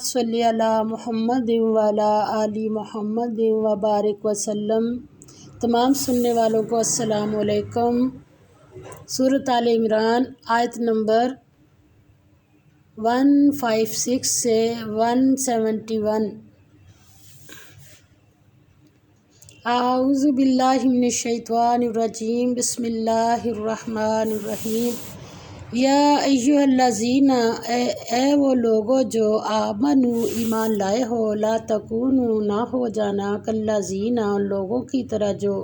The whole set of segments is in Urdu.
صلی علی محمد وعلی آل محمد وبارک وسلم۔ تمام سننے والوں کو السلام علیکم۔ سورۃ آل عمران آیت نمبر 156 سے 171۔ اعوذ باللہ من الشیطان الرجیم، بسم اللہ الرحمن الرحیم۔ یا ایھا الذین، اے وہ لوگو جو آمنو ایمان لائے ہو، لا تکونو نہ ہو جانا کالذین ان لوگوں کی طرح جو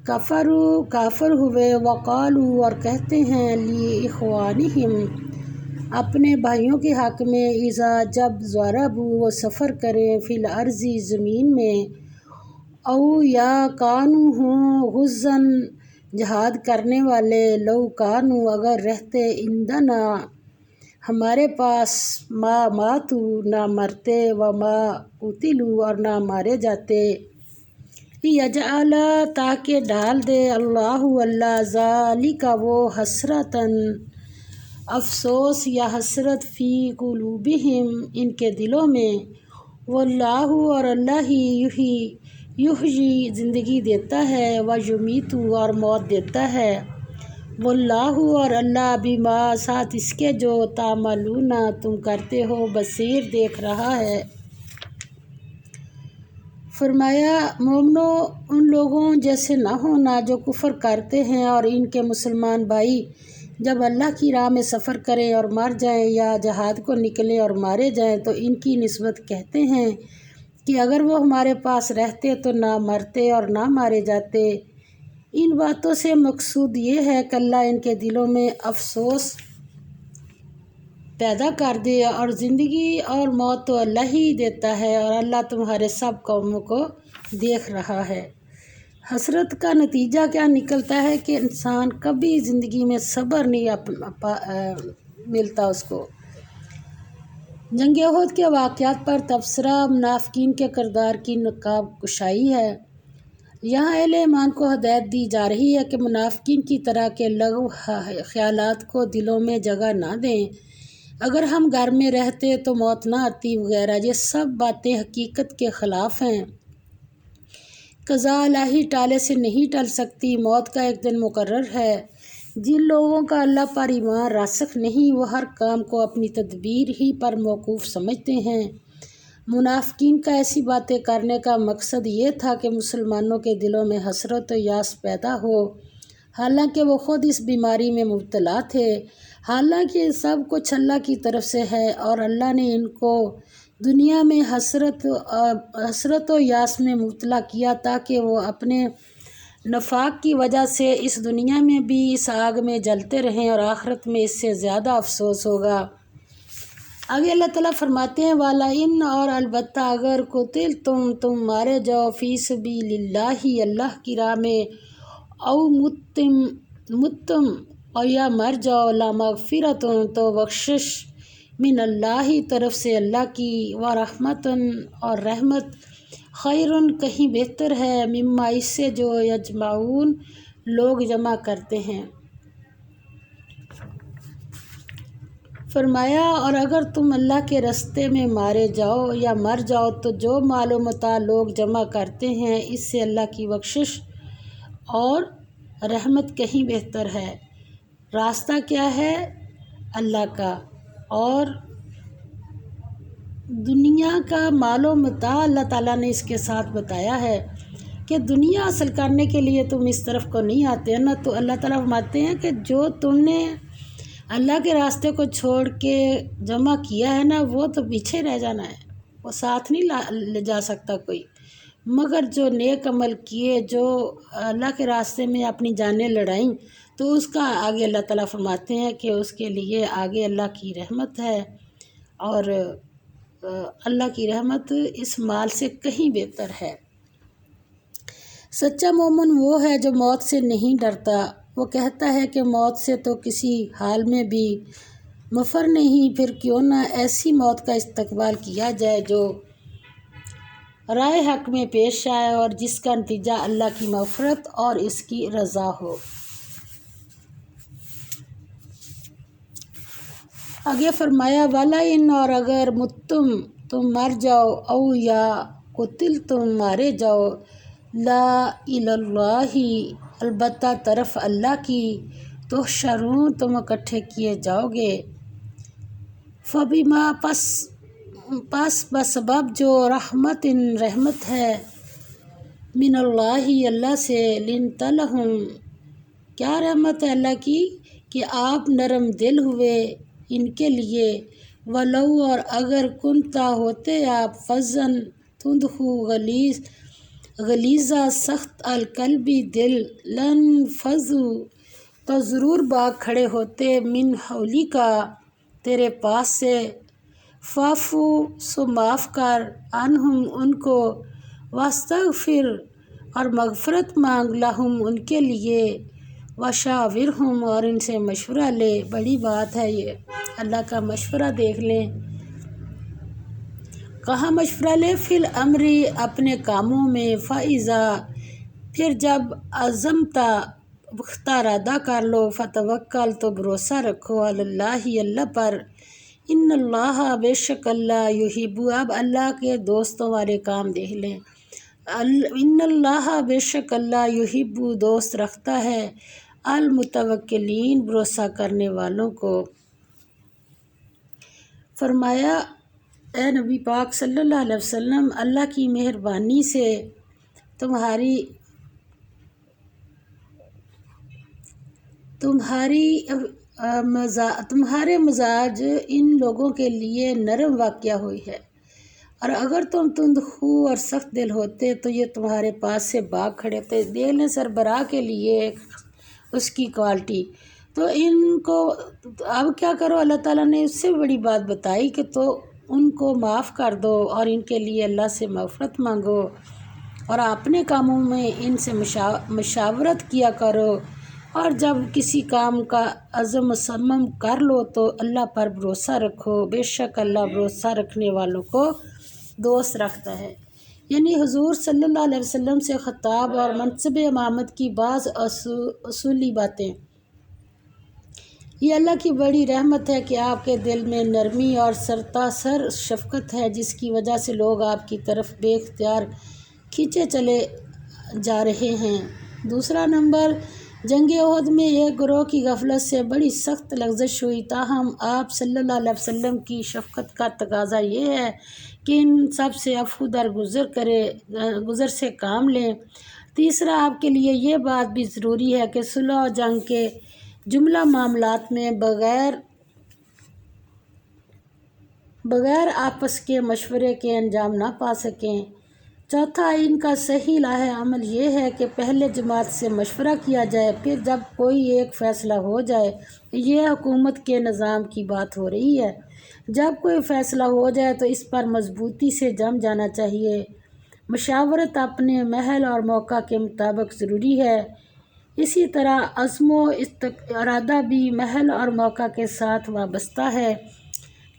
کافر ہوئے، وقالو اور کہتے ہیں، لاخوانہم اپنے بھائیوں کے حق میں، اذا جب ضربوا وہ سفر کریں، فی الارض زمین میں، او یا کانوا ہوں غزاً جہاد کرنے والے، لو کانوا اگر رہتے، عندنا ہمارے پاس، ما ماتوا نہ مرتے، وما قتلوا اور نہ مارے جاتے، لیجعل تاکہ ڈال دے اللہ ذالک وہ حسرتاً افسوس یا حسرت، فی قلوبہم ان کے دلوں میں، واللہ اور اللہ ہی یحیی زندگی دیتا ہے، ویمیت اور موت دیتا ہے، واللہ اور اللہ بما ساتھ اس کے جو تعملون تم کرتے ہو، بصیر دیکھ رہا ہے۔ فرمایا مومنو ان لوگوں جیسے نہ ہونا جو کفر کرتے ہیں، اور ان کے مسلمان بھائی جب اللہ کی راہ میں سفر کریں اور مر جائیں، یا جہاد کو نکلیں اور مارے جائیں، تو ان کی نسبت کہتے ہیں کہ اگر وہ ہمارے پاس رہتے تو نہ مرتے اور نہ مارے جاتے۔ ان باتوں سے مقصود یہ ہے کہ اللہ ان کے دلوں میں افسوس پیدا کر دے، اور زندگی اور موت تو اللہ ہی دیتا ہے، اور اللہ تمہارے سب کاموں کو دیکھ رہا ہے۔ حسرت کا نتیجہ کیا نکلتا ہے کہ انسان کبھی زندگی میں صبر نہیں ملتا اس کو۔ جنگ احد کے واقعات پر تبصرہ منافقین کے کردار کی نقاب کشائی ہے۔ یہاں اہل ایمان کو ہدایت دی جا رہی ہے کہ منافقین کی طرح کے لغو خیالات کو دلوں میں جگہ نہ دیں۔ اگر ہم گھر میں رہتے تو موت نہ آتی وغیرہ، یہ سب باتیں حقیقت کے خلاف ہیں۔ قضاء الہی ٹالے سے نہیں ٹل سکتی، موت کا ایک دن مقرر ہے۔ جن لوگوں کا اللہ پر ایمان راسخ نہیں، وہ ہر کام کو اپنی تدبیر ہی پر موقوف سمجھتے ہیں۔ منافقین کا ایسی باتیں کرنے کا مقصد یہ تھا کہ مسلمانوں کے دلوں میں حسرت و یاس پیدا ہو، حالانکہ وہ خود اس بیماری میں مبتلا تھے۔ حالانکہ سب کچھ اللہ کی طرف سے ہے، اور اللہ نے ان کو دنیا میں حسرت و یاس میں مبتلا کیا تاکہ وہ اپنے نفاق کی وجہ سے اس دنیا میں بھی اس آگ میں جلتے رہیں، اور آخرت میں اس سے زیادہ افسوس ہوگا۔ آگے اللہ تعالیٰ فرماتے ہیں، وَلَئِنْ اور البتہ اگر قُتِلْتُم مارے جاؤ، فی سبیل اللہ اللہ کی راہ میں، او متم اور یا مر جاؤ، لَمَغْفِرَةٌ تو بخشش، من اللہ طرف سے اللہ کی، وَرَحْمَةٌ اور رحمت، خیرٌ کہیں بہتر ہے، مما اس سے جو یجمعون لوگ جمع کرتے ہیں۔ فرمایا اور اگر تم اللہ کے راستے میں مارے جاؤ یا مر جاؤ تو جو مال و متاع لوگ جمع کرتے ہیں، اس سے اللہ کی بخشش اور رحمت کہیں بہتر ہے۔ راستہ کیا ہے؟ اللہ کا، اور دنیا کا مال و متاع اللہ تعالیٰ نے اس کے ساتھ بتایا ہے کہ دنیا حاصل کرنے کے لیے تم اس طرف کو نہیں آتے نا، تو اللہ تعالیٰ فرماتے ہیں کہ جو تم نے اللہ کے راستے کو چھوڑ کے جمع کیا ہے نا، وہ تو پیچھے رہ جانا ہے، وہ ساتھ نہیں لے جا سکتا کوئی، مگر جو نیک عمل کیے، جو اللہ کے راستے میں اپنی جانیں لڑائیں، تو اس کا آگے اللہ تعالیٰ فرماتے ہیں کہ اس کے لیے آگے اللہ کی رحمت ہے، اور اللہ کی رحمت اس مال سے کہیں بہتر ہے۔ سچا مومن وہ ہے جو موت سے نہیں ڈرتا، وہ کہتا ہے کہ موت سے تو کسی حال میں بھی مفر نہیں، پھر کیوں نہ ایسی موت کا استقبال کیا جائے جو رائے حق میں پیش آئے، اور جس کا نتیجہ اللہ کی مغفرت اور اس کی رضا ہو۔ آگے فرمایا والا ان اور اگر تم مر جاؤ او یا قتل تم مارے جاؤ لا الاللہ البتہ طرف اللہ کی تحشرون تم اکٹھے کیے جاؤ گے فبما پس بسبب جو رحمت ہے من اللہ اللہ سے لنت لہم کیا رحمت ہے اللہ کی کہ آپ نرم دل ہوئے ان کے لیے ولو اور اگر کنتا ہوتے آپ فظن تندخو غلیظہ سخت القلبی دل لن فضو تو ضرور بھاگ کھڑے ہوتے من حولی کا تیرے پاس سے فافو سو معاف کر عنہم ان کو واستغفر اور مغفرت مانگ لہم ان کے لیے وشاورہم اور ان سے مشورہ لے۔ بڑی بات ہے یہ، اللہ کا مشورہ دیکھ لیں، کہاں مشورہ لے فی الامر اپنے کاموں میں فائزہ پھر جب عزمتا پختہ ارادہ کر لو فتوکل تو بھروسہ رکھو علی اللہ اللہ پر ان اللہ بے شک اللہ یحب اب اللہ کے دوستوں والے کام دیکھ لیں ان اللہ بے شک اللہ یحب دوست رکھتا ہے المتوکلین بھروسہ کرنے والوں کو۔ فرمایا اے نبی پاک صلی اللہ علیہ وسلم اللہ کی مہربانی سے تمہارے مزاج ان لوگوں کے لیے نرم واقع ہوئی ہے، اور اگر تم تندخو اور سخت دل ہوتے تو یہ تمہارے پاس سے بھاگ کھڑے ہوتے۔ دیکھ لیں سربراہ کے لیے اس کی کوالٹی، تو ان کو اب کیا کرو، اللہ تعالیٰ نے اس سے بڑی بات بتائی کہ تو ان کو معاف کر دو اور ان کے لیے اللہ سے مغفرت مانگو اور اپنے کاموں میں ان سے مشاورت کیا کرو، اور جب کسی کام کا عزم مصمم کر لو تو اللہ پر بھروسہ رکھو، بے شک اللہ بھروسہ رکھنے والوں کو دوست رکھتا ہے۔ یعنی حضور صلی اللہ علیہ وسلم سے خطاب اور منصب امامت کی بعض اصولی باتیں، یہ اللہ کی بڑی رحمت ہے کہ آپ کے دل میں نرمی اور سرتاسر شفقت ہے، جس کی وجہ سے لوگ آپ کی طرف بے اختیار کھینچے چلے جا رہے ہیں۔ دوسرا نمبر، جنگ احد میں ایک گروہ کی غفلت سے بڑی سخت لغزش ہوئی، تاہم آپ صلی اللہ علیہ وسلم کی شفقت کا تقاضا یہ ہے کہ ان سب سے عفو درگزر سے کام لیں۔ تیسرا، آپ کے لیے یہ بات بھی ضروری ہے کہ صلح و جنگ کے جملہ معاملات میں بغیر آپس کے مشورے کے انجام نہ پا سکیں۔ چوتھا، ان کا صحیح لاہ عمل یہ ہے کہ پہلے جماعت سے مشورہ کیا جائے، پھر جب کوئی ایک فیصلہ ہو جائے، یہ حکومت کے نظام کی بات ہو رہی ہے، جب کوئی فیصلہ ہو جائے تو اس پر مضبوطی سے جم جانا چاہیے۔ مشاورت اپنے محل اور موقع کے مطابق ضروری ہے، اسی طرح عزم و ارادہ بھی محل اور موقع کے ساتھ وابستہ ہے۔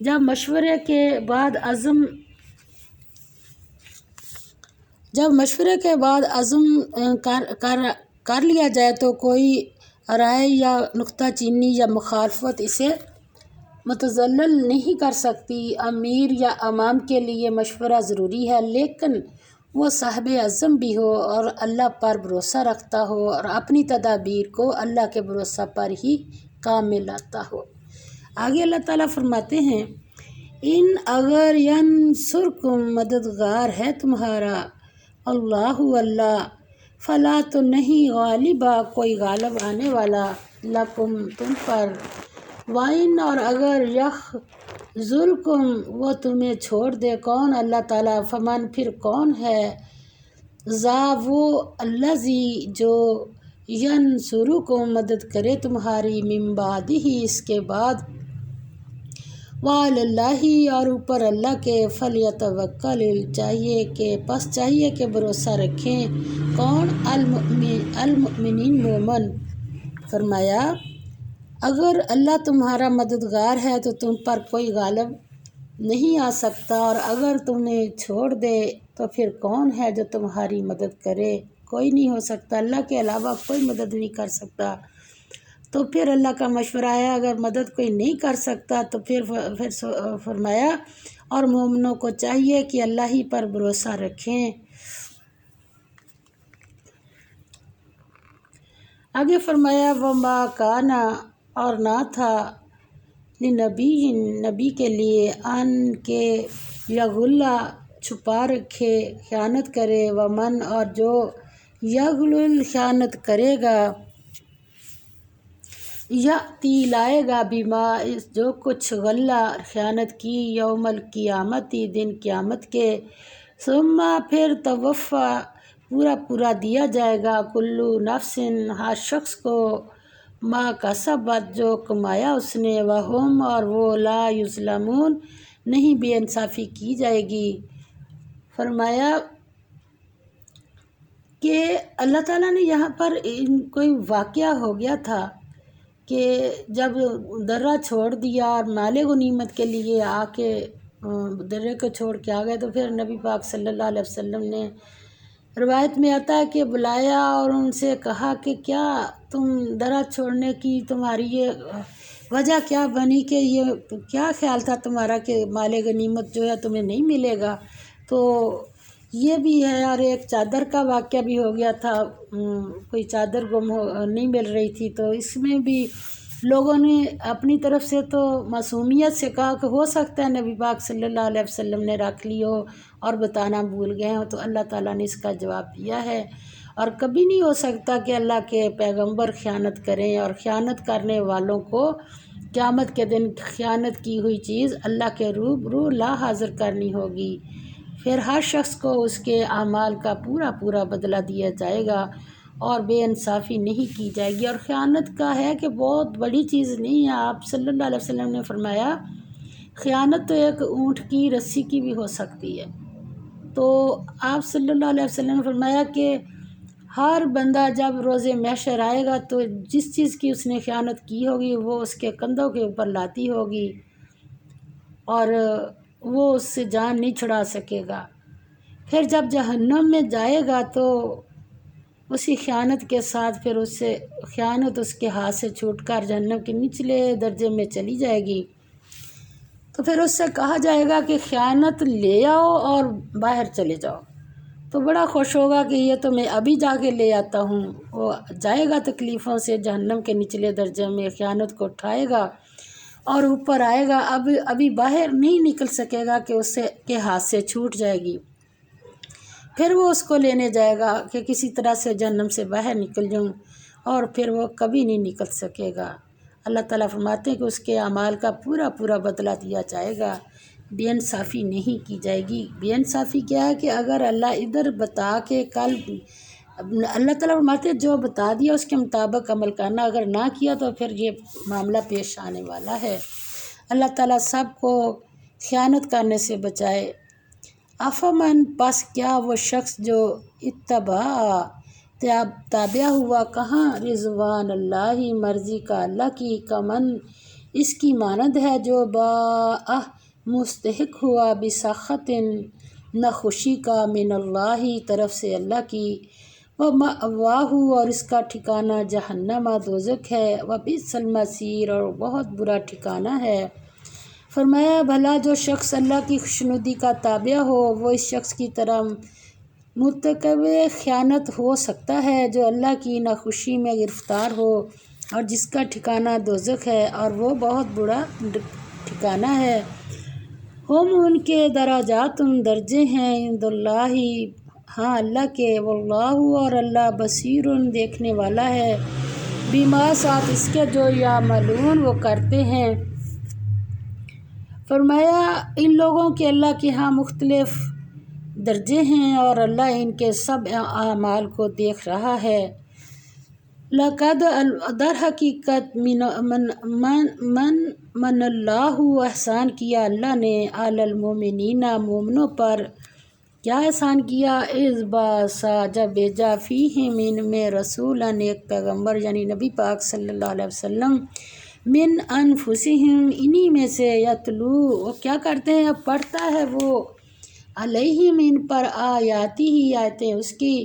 جب مشورے کے بعد عزم کر لیا جائے تو کوئی رائے یا نکتہ چینی یا مخالفت اسے متزلزل نہیں کر سکتی۔ امیر یا امام کے لیے مشورہ ضروری ہے، لیکن وہ صاحب عزم بھی ہو اور اللہ پر بھروسہ رکھتا ہو اور اپنی تدابیر کو اللہ کے بھروسہ پر ہی کام میں لاتا ہو۔ آگے اللہ تعالیٰ فرماتے ہیں ان اگر ینصرکم مددگار ہے تمہارا اللہ فلا تو نہیں غالبا کوئی غالب آنے والا لکم تم پر وَإِنْ اور اگر یخذلکم وہ تمہیں چھوڑ دے کون اللہ تعالیٰ فمن پھر کون ہے ذا وہ الذی جو ینصرکم مدد کرے تمہاری من بعدہ اس کے بعد وعلی اللہ اور اوپر اللہ کے فلیتوکل چاہیے کہ بھروسہ رکھیں کون المؤمنین مومن۔ فرمایا اگر اللہ تمہارا مددگار ہے تو تم پر کوئی غالب نہیں آ سکتا، اور اگر تمہیں چھوڑ دے تو پھر کون ہے جو تمہاری مدد کرے، کوئی نہیں ہو سکتا، اللہ کے علاوہ کوئی مدد نہیں کر سکتا۔ تو پھر اللہ کا مشورہ آیا اگر مدد کوئی نہیں کر سکتا تو پھر فرمایا اور مومنوں کو چاہیے کہ اللہ ہی پر بھروسہ رکھیں۔ آگے فرمایا وما کانا اور نہ تھا نبی کے لیے ان کے یغلا چھپا رکھے خیانت کرے ومن اور جو یغل خیانت کرے گا یاتی لائے گا بما جو کچھ غلہ خیانت کی یوم القیامتی دن قیامت کے ثم پھر توفا پورا دیا جائے گا کلو نفس ہر شخص کو ما کسبت جو کمایا اس نے وہم اور وہ لا یظلمون نہیں بے انصافی کی جائے گی۔ فرمایا کہ اللہ تعالیٰ نے یہاں پر کوئی واقعہ ہو گیا تھا کہ جب درہ چھوڑ دیا اور مال غنیمت کے لیے آ کے درے کو چھوڑ کے آ گئے تو پھر نبی پاک صلی اللہ علیہ وسلم نے روایت میں آتا ہے کہ بلایا اور ان سے کہا کہ کیا تم درہ چھوڑنے کی تمہاری یہ وجہ کیا بنی کہ یہ کیا خیال تھا تمہارا کہ مال غنیمت جو ہے تمہیں نہیں ملے گا؟ تو یہ بھی ہے۔ اور ایک چادر کا واقعہ بھی ہو گیا تھا، کوئی چادر نہیں مل رہی تھی تو اس میں بھی لوگوں نے اپنی طرف سے تو معصومیت سے کہا کہ ہو سکتا ہے نبی پاک صلی اللہ علیہ وسلم نے رکھ لی ہو اور بتانا بھول گئے ہوں، تو اللہ تعالیٰ نے اس کا جواب دیا ہے۔ اور کبھی نہیں ہو سکتا کہ اللہ کے پیغمبر خیانت کریں، اور خیانت کرنے والوں کو قیامت کے دن خیانت کی ہوئی چیز اللہ کے روبرو لا حاضر کرنی ہوگی، پھر ہر شخص کو اس کے اعمال کا پورا بدلہ دیا جائے گا اور بے انصافی نہیں کی جائے گی۔ اور خیانت کا ہے کہ بہت بڑی چیز نہیں ہے، آپ صلی اللہ علیہ وسلم نے فرمایا خیانت تو ایک اونٹ کی رسی کی بھی ہو سکتی ہے۔ تو آپ صلی اللہ علیہ وسلم نے فرمایا کہ ہر بندہ جب روز محشر آئے گا تو جس چیز کی اس نے خیانت کی ہوگی وہ اس کے کندھوں کے اوپر لاتی ہوگی اور وہ اس سے جان نہیں چھڑا سکے گا۔ پھر جب جہنم میں جائے گا تو اسی خیانت کے ساتھ پھر اس سے خیانت اس کے ہاتھ سے چھوٹ کر جہنم کے نچلے درجے میں چلی جائے گی، تو پھر اس سے کہا جائے گا کہ خیانت لے آؤ اور باہر چلے جاؤ، تو بڑا خوش ہوگا کہ یہ تو میں ابھی جا کے لے آتا ہوں۔ وہ جائے گا تکلیفوں سے جہنم کے نچلے درجے میں، خیانت کو اٹھائے گا اور اوپر آئے گا، ابھی باہر نہیں نکل سکے گا کہ اس سے کے ہاتھ سے چھوٹ جائے گی۔ پھر وہ اس کو لینے جائے گا کہ کسی طرح سے جہنم سے باہر نکل جاؤں، اور پھر وہ کبھی نہیں نکل سکے گا۔ اللہ تعالیٰ فرماتے ہیں کہ اس کے اعمال کا پورا بدلہ دیا جائے گا، بے انصافی نہیں کی جائے گی۔ بے انصافی کیا ہے کہ اگر اللہ ادھر بتا کے کل اللہ تعالیٰ فرماتے ہیں جو بتا دیا اس کے مطابق عمل کرنا، اگر نہ کیا تو پھر یہ معاملہ پیش آنے والا ہے۔ اللہ تعالیٰ سب کو خیانت کرنے سے بچائے۔ افمن پس کیا وہ شخص جو اتبع تابع ہوا کہاں رضوان اللہ مرضی کا اللہ کی، کمن اس کی مانند ہے جو باء مستحق ہوا بسخط ناخوشی کا من اللہ طرف سے اللہ کی، ومأواہ اور اس کا ٹھکانہ جہنم دوزخ ہے، وبئس المصیر اور بہت برا ٹھکانہ ہے۔ فرمایا بھلا جو شخص اللہ کی خوشنودی کا تابع ہو وہ اس شخص کی طرح مرتکب خیانت ہو سکتا ہے جو اللہ کی ناخوشی میں گرفتار ہو، اور جس کا ٹھکانہ دوزخ ہے اور وہ بہت برا ٹھکانہ ہے۔ ہم ان کے درجات درجے ہیں عند اللہ ہاں اللہ کے، واللہ اور اللہ بصیر دیکھنے والا ہے، بما ساتھ اس کے جو یعملون وہ کرتے ہیں۔ فرمایا ان لوگوں کے اللہ کے ہاں مختلف درجے ہیں اور اللہ ان کے سب اعمال کو دیکھ رہا ہے۔ لقد در حقیقت من اللہ احسان کیا اللہ نے علی المؤمنین مومنوں پر، کیا احسان کیا؟ اذ بعث جب بھیجا فیہم ان میں رسولا ایک پیغمبر یعنی نبی پاک صلی اللہ علیہ وسلم، من انفسہم انہی میں سے، یتلو وہ کیا کرتے ہیں پڑھتا ہے وہ، علیہم ان پر آیاتی ہی آیتیں اس کی،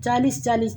40-40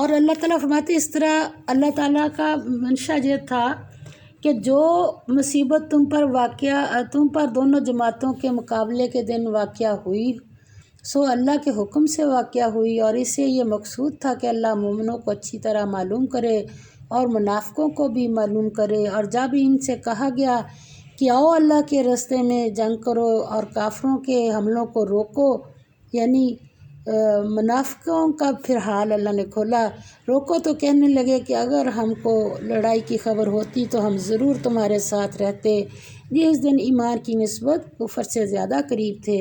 اور اللہ تعالیٰ فرماتے اس طرح اللہ تعالیٰ کا منشا یہ تھا کہ جو مصیبت تم پر دونوں جماعتوں کے مقابلے کے دن واقعہ ہوئی سو اللہ کے حکم سے واقعہ ہوئی، اور اس سے یہ مقصود تھا کہ اللہ مومنوں کو اچھی طرح معلوم کرے اور منافقوں کو بھی معلوم کرے۔ اور جب ان سے کہا گیا کہ آؤ اللہ کے راستے میں جنگ کرو اور کافروں کے حملوں کو روکو، یعنی منافقوں کا پھر حال اللہ نے کھولا، روکو تو کہنے لگے کہ اگر ہم کو لڑائی کی خبر ہوتی تو ہم ضرور تمہارے ساتھ رہتے۔ یہ اس دن ایمان کی نسبت کفر سے زیادہ قریب تھے،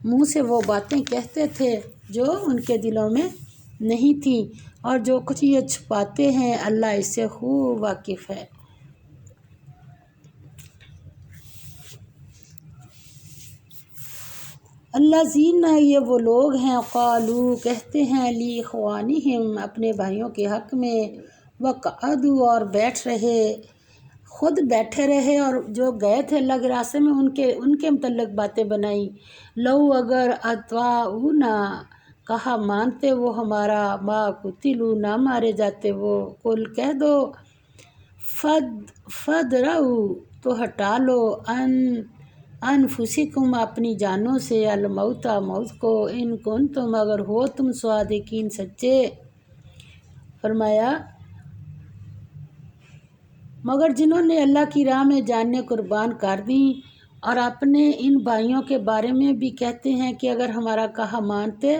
منہ سے وہ باتیں کہتے تھے جو ان کے دلوں میں نہیں تھیں، اور جو کچھ یہ چھپاتے ہیں اللہ اس سے خوب واقف ہے۔ الذین یہ وہ لوگ ہیں قالوا کہتے ہیں لی اخوانہم اپنے بھائیوں کے حق میں، وقعدوا اور بیٹھ رہے، خود بیٹھے رہے اور جو گئے تھے اللہ کے راستے میں ان کے متعلق باتیں بنائیں، لو اگر اطاعونا کہا مانتے وہ ہمارا، ما قتلوا نہ مارے جاتے وہ، قل کہہ دو فادرؤ تو ہٹا لو انفسکم اپنی جانوں سے، الموت موت کو، ان کنتم اگر ہو تم صادقین سچے۔ فرمایا مگر جنہوں نے اللہ کی راہ میں جانیں قربان کر دیں اور اپنے ان بھائیوں کے بارے میں بھی کہتے ہیں کہ اگر ہمارا کہا مانتے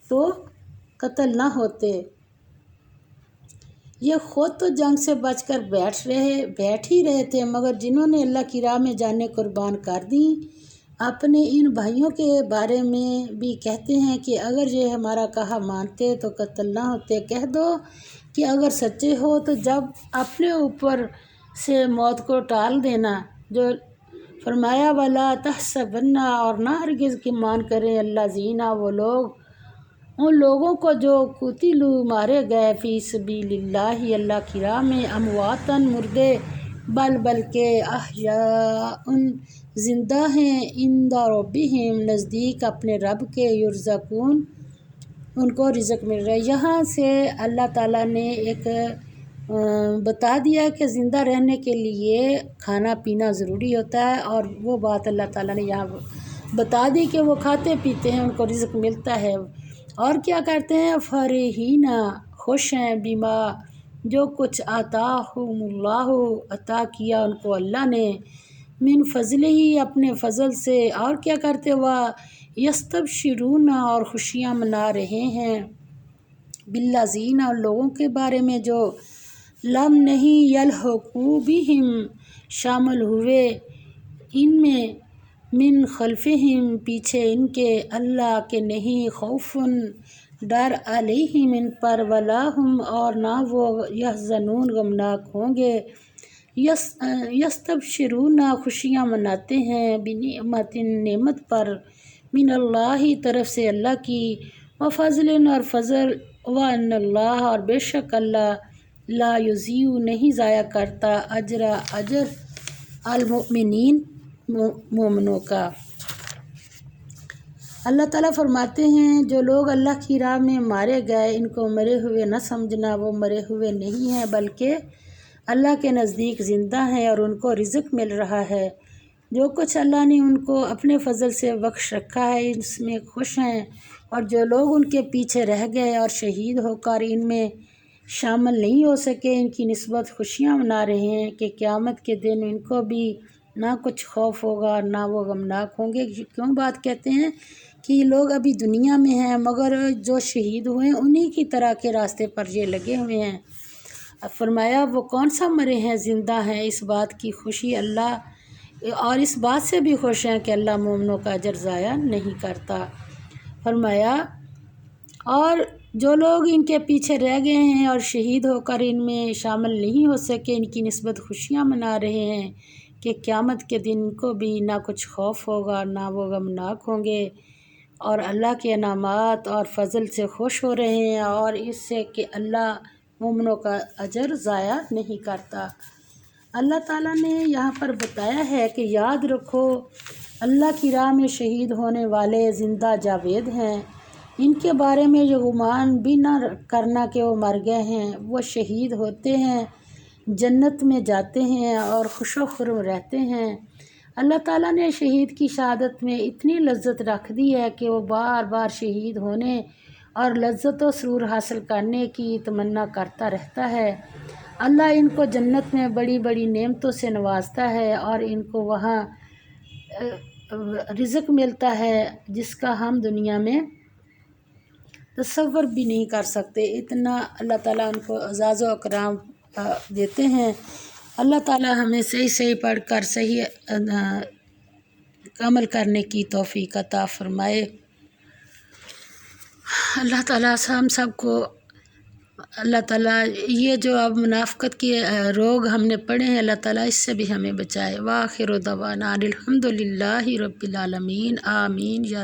تو قتل نہ ہوتے، یہ خود تو جنگ سے بچ کر بیٹھ ہی رہے تھے، مگر جنہوں نے اللہ کی راہ میں جانیں قربان کر دیں اپنے ان بھائیوں کے بارے میں بھی کہتے ہیں کہ اگر یہ ہمارا کہا مانتے تو قتل نہ ہوتے، کہہ دو کہ اگر سچے ہو تو جب اپنے اوپر سے موت کو ٹال دینا۔ جو فرمایا ولا تحسبن اور نہ ہرگز گمان کریں الذین وہ لوگ، ان لوگوں کو جو قتلوا مارے گئے فی سبیل اللہ اللہ کی راہ میں، امواتن مردے، بلکہ احیاء زندہ ہیں، عند ربہم نزدیک اپنے رب کے، یرزقون ان کو رزق مل رہا ہے۔ یہاں سے اللہ تعالیٰ نے ایک بتا دیا کہ زندہ رہنے کے لیے کھانا پینا ضروری ہوتا ہے، اور وہ بات اللہ تعالیٰ نے یہاں بتا دی کہ وہ کھاتے پیتے ہیں، ان کو رزق ملتا ہے، اور کیا کرتے ہیں فرحین خوش ہیں، بما جو کچھ آتاہم اللہ عطا کیا ان کو اللہ نے، من فضلہ اپنے فضل سے، اور کیا کرتے وہ یستبشرون اور خوشیاں منا رہے ہیں، بالذین اور لوگوں کے بارے میں جو لم نہیں یلحقوا بہم شامل ہوئے ان میں، من خلفہم پیچھے ان کے، اللہ کے نہیں، خوف ڈر علیہم ان پر، ولا ہم اور نہ وہ یحزنون غمناک ہوں گے، یستبشرون خوشیاں مناتے ہیں، بنعمت نعمت پر، من اللہ طرف سے اللہ کی، وفضل اور فضل، وان اللہ اور بے شک اللہ، لا یضیع نہیں ضائع کرتا، اجر المؤمنین مومنوں کا۔ اللہ تعالیٰ فرماتے ہیں جو لوگ اللہ کی راہ میں مارے گئے ان کو مرے ہوئے نہ سمجھنا، وہ مرے ہوئے نہیں ہیں بلکہ اللہ کے نزدیک زندہ ہیں اور ان کو رزق مل رہا ہے، جو کچھ اللہ نے ان کو اپنے فضل سے بخش رکھا ہے اس میں خوش ہیں، اور جو لوگ ان کے پیچھے رہ گئے اور شہید ہو کر ان میں شامل نہیں ہو سکے ان کی نسبت خوشیاں منا رہے ہیں کہ قیامت کے دن ان کو بھی نہ کچھ خوف ہوگا نہ وہ غمناک ہوں گے۔ کیوں بات کہتے ہیں کہ یہ لوگ ابھی دنیا میں ہیں مگر جو شہید ہوئے ہیں انہی کی طرح کے راستے پر یہ لگے ہوئے ہیں۔ فرمایا وہ کون سا مرے ہیں زندہ ہیں، اس بات کی خوشی اللہ، اور اس بات سے بھی خوش ہیں کہ اللہ مومنوں کا اجر ضائع نہیں کرتا۔ فرمایا اور جو لوگ ان کے پیچھے رہ گئے ہیں اور شہید ہو کر ان میں شامل نہیں ہو سکے ان کی نسبت خوشیاں منا رہے ہیں کہ قیامت کے دن ان کو بھی نہ کچھ خوف ہوگا نہ وہ غمناک ہوں گے، اور اللہ کے انعامات اور فضل سے خوش ہو رہے ہیں، اور اس سے کہ اللہ مومنوں کا اجر ضائع نہیں کرتا۔ اللہ تعالیٰ نے یہاں پر بتایا ہے کہ یاد رکھو اللہ کی راہ میں شہید ہونے والے زندہ جاوید ہیں، ان کے بارے میں جو گمان بھی نہ کرنا کہ وہ مر گئے ہیں، وہ شہید ہوتے ہیں، جنت میں جاتے ہیں اور خوش و خرم رہتے ہیں۔ اللہ تعالیٰ نے شہید کی شہادت میں اتنی لذت رکھ دی ہے کہ وہ بار بار شہید ہونے اور لذت و سرور حاصل کرنے کی تمنا کرتا رہتا ہے۔ اللہ ان کو جنت میں بڑی بڑی نعمتوں سے نوازتا ہے اور ان کو وہاں رزق ملتا ہے جس کا ہم دنیا میں تصور بھی نہیں کر سکتے۔ اتنا اللہ تعالیٰ ان کو اعزاز و اکرام دیتے ہیں۔ اللہ تعالیٰ ہمیں صحیح صحیح پڑھ کر صحیح عمل کرنے کی توفیق عطا فرمائے۔ اللہ تعالیٰ ہم سب کو، اللہ تعالیٰ یہ جو اب منافقت کے روگ ہم نے پڑھے ہیں، اللہ تعالیٰ اس سے بھی ہمیں بچائے۔ وآخر دعوانا الحمد للہ رب العالمین، آمین یا